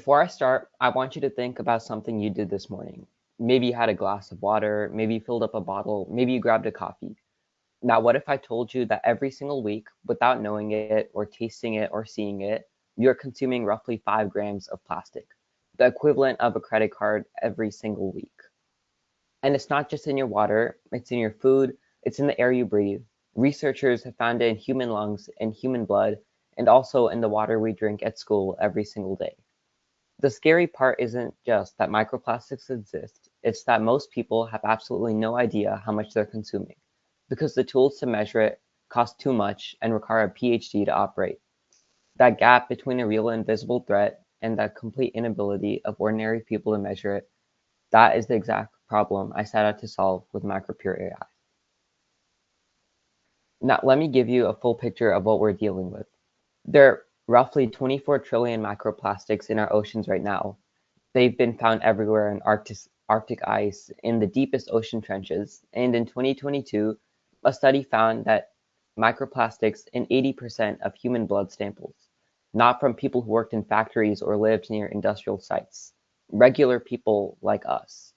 Before I start, I want you to think about something you did this morning. Maybe you had a glass of water, maybe you filled up a bottle, maybe you grabbed a coffee. Now, what if I told you that every single week, without knowing it or tasting it or seeing it, you're consuming roughly 5 grams of plastic, the equivalent of a credit card every single week? And it's not just in your water, it's in your food, it's in the air you breathe. Researchers have found it in human lungs, in human blood, and also in the water we drink at school every single day. The scary part isn't just that microplastics exist, it's that most people have absolutely no idea how much they're consuming, because the tools to measure it cost too much and require a PhD to operate. That gap between a real and visible threat and the complete inability of ordinary people to measure it, that is the exact problem I set out to solve with MicroPure AI. Now, let me give you a full picture of what we're dealing with. There are roughly 24 trillion microplastics in our oceans right now. They've been found everywhere in Arctic ice, in the deepest ocean trenches, and in 2022, a study found that microplastics in 80% of human blood samples, not from people who worked in factories or lived near industrial sites, regular people like us.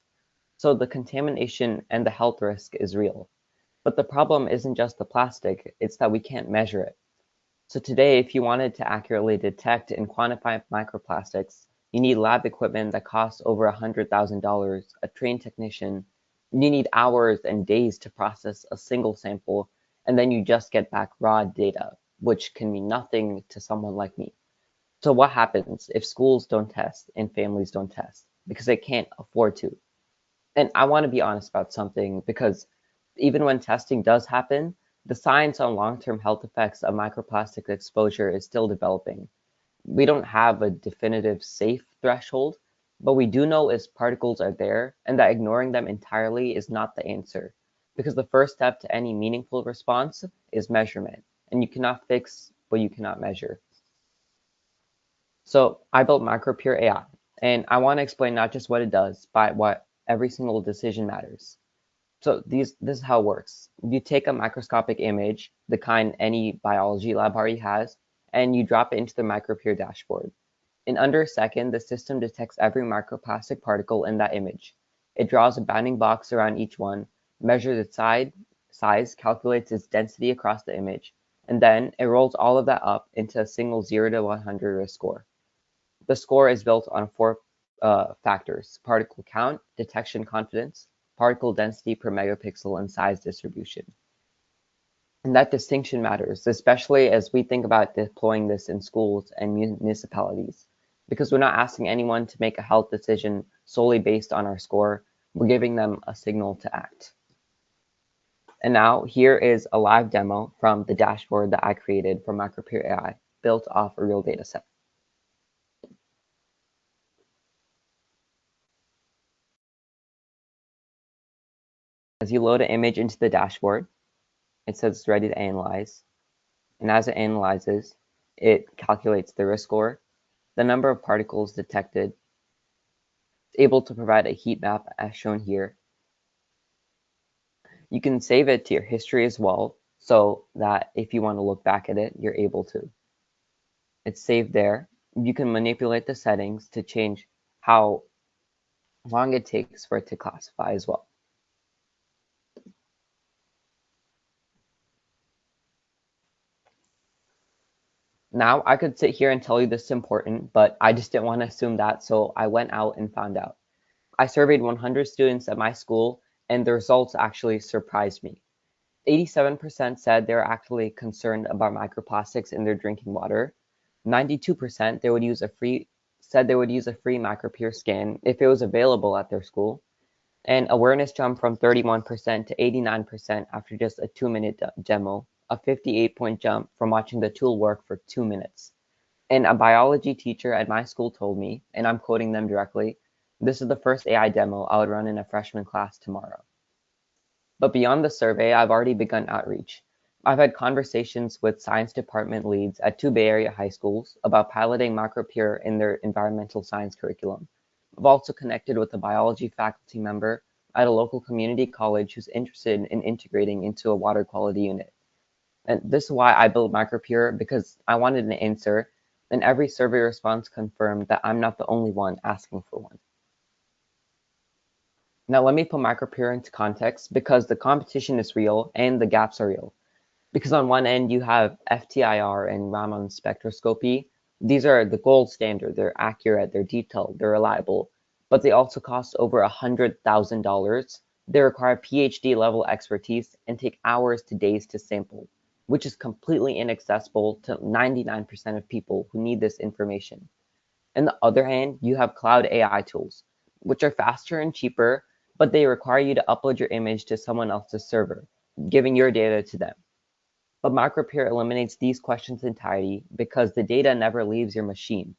So the contamination and the health risk is real. But the problem isn't just the plastic, it's that we can't measure it. So today, if you wanted to accurately detect and quantify microplastics, you need lab equipment that costs over $100,000, a trained technician. You need hours and days to process a single sample, and then you just get back raw data, which can mean nothing to someone like me. So what happens if schools don't test and families don't test? Because they can't afford to. And I want to be honest about something, because even when testing does happen, the science on long-term health effects of microplastic exposure is still developing. We don't have a definitive safe threshold, but we do know is particles are there and that ignoring them entirely is not the answer, because the first step to any meaningful response is measurement, and you cannot fix what you cannot measure. So I built MicroPure AI, and I want to explain not just what it does, but what every single decision matters. So this is how it works. You take a microscopic image, the kind any biology lab already has, and you drop it into the MicroPure dashboard. In under a second, the system detects every microplastic particle in that image. It draws a bounding box around each one, measures its size, calculates its density across the image, and then it rolls all of that up into a single 0 to 100 risk score. The score is built on four factors: particle count, detection confidence, particle density per megapixel, and size distribution. And that distinction matters, especially as we think about deploying this in schools and municipalities, because we're not asking anyone to make a health decision solely based on our score. We're giving them a signal to act. And now here is a live demo from the dashboard that I created for MicroPure AI, built off a real data set. As you load an image into the dashboard, it says it's ready to analyze. And as it analyzes, it calculates the risk score, the number of particles detected. It's able to provide a heat map as shown here. You can save it to your history as well, so that if you want to look back at it, you're able to. It's saved there. You can manipulate the settings to change how long it takes for it to classify as well. Now, I could sit here and tell you this is important, but I just didn't want to assume that, so I went out and found out. I surveyed 100 students at my school, and the results actually surprised me. 87% said they were actually concerned about microplastics in their drinking water. 92% said they would use a free MicroPure scan if it was available at their school. And awareness jumped from 31% to 89% after just a 2-minute demo, a 58-point jump from watching the tool work for 2 minutes. And a biology teacher at my school told me, and I'm quoting them directly, "This is the first AI demo I would run in a freshman class tomorrow." But beyond the survey, I've already begun outreach. I've had conversations with science department leads at 2 Bay Area high schools about piloting MicroPure in their environmental science curriculum. I've also connected with a biology faculty member at a local community college who's interested in integrating into a water quality unit. And this is why I built MicroPure, because I wanted an answer and every survey response confirmed that I'm not the only one asking for one. Now let me put MicroPure into context because the competition is real and the gaps are real. Because on one end you have FTIR and Raman spectroscopy. These are the gold standard. They're accurate, they're detailed, they're reliable, but they also cost over $100,000. They require PhD level expertise and take hours to days to sample, which is completely inaccessible to 99% of people who need this information. On the other hand, you have cloud AI tools, which are faster and cheaper, but they require you to upload your image to someone else's server, giving your data to them. But MicroPure eliminates these questions entirely because the data never leaves your machine.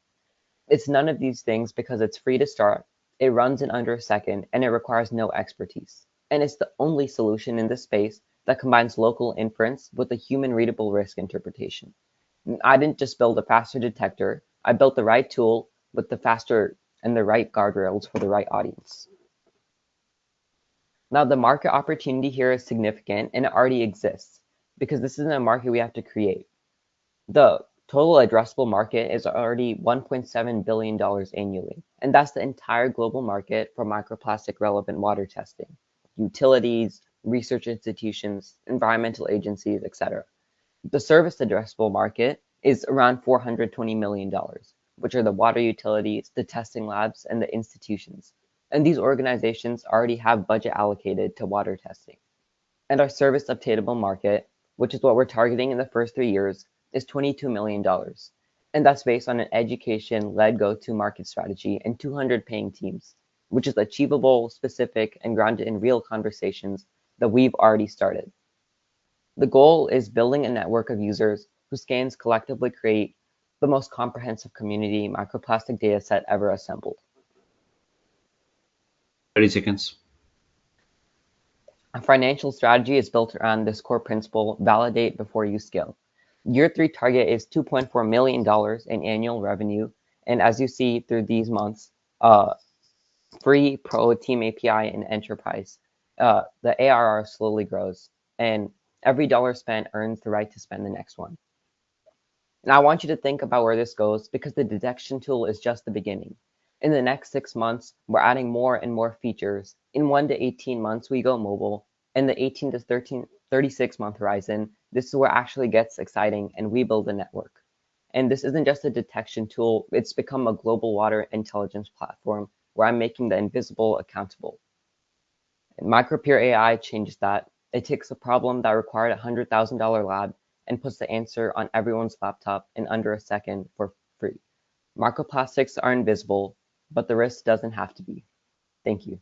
It's none of these things because it's free to start, it runs in under a second, and it requires no expertise. And it's the only solution in this space that combines local inference with a human-readable risk interpretation. I didn't just build a faster detector, I built the right tool with the faster and the right guardrails for the right audience. Now, the market opportunity here is significant and it already exists because this isn't a market we have to create. The total addressable market is already $1.7 billion annually, and that's the entire global market for microplastic relevant water testing, utilities, research institutions, environmental agencies, etc. The service addressable market is around $420 million, which are the water utilities, the testing labs, and the institutions. And these organizations already have budget allocated to water testing. And our service obtainable market, which is what we're targeting in the first 3 years, is $22 million. And that's based on an education-led go-to-market strategy and 200 paying teams, which is achievable, specific, and grounded in real conversations that we've already started. The goal is building a network of users whose scans collectively create the most comprehensive community microplastic dataset ever assembled. 30 seconds. A financial strategy is built around this core principle, validate before you scale. Year 3 target is $2.4 million in annual revenue. And as you see through these months, free, pro, team API, and enterprise, the ARR slowly grows. And every dollar spent earns the right to spend the next one. And I want you to think about where this goes because the detection tool is just the beginning. In the next 6 months, we're adding more and more features. In 1 to 18 months, we go mobile. In the 18 to 36-month horizon, this is where it actually gets exciting and we build a network. And this isn't just a detection tool, it's become a global water intelligence platform where I'm making the invisible accountable. And MicroPure AI changes that. It takes a problem that required a $100,000 lab and puts the answer on everyone's laptop in under a second for free. Microplastics are invisible, but the risk doesn't have to be. Thank you.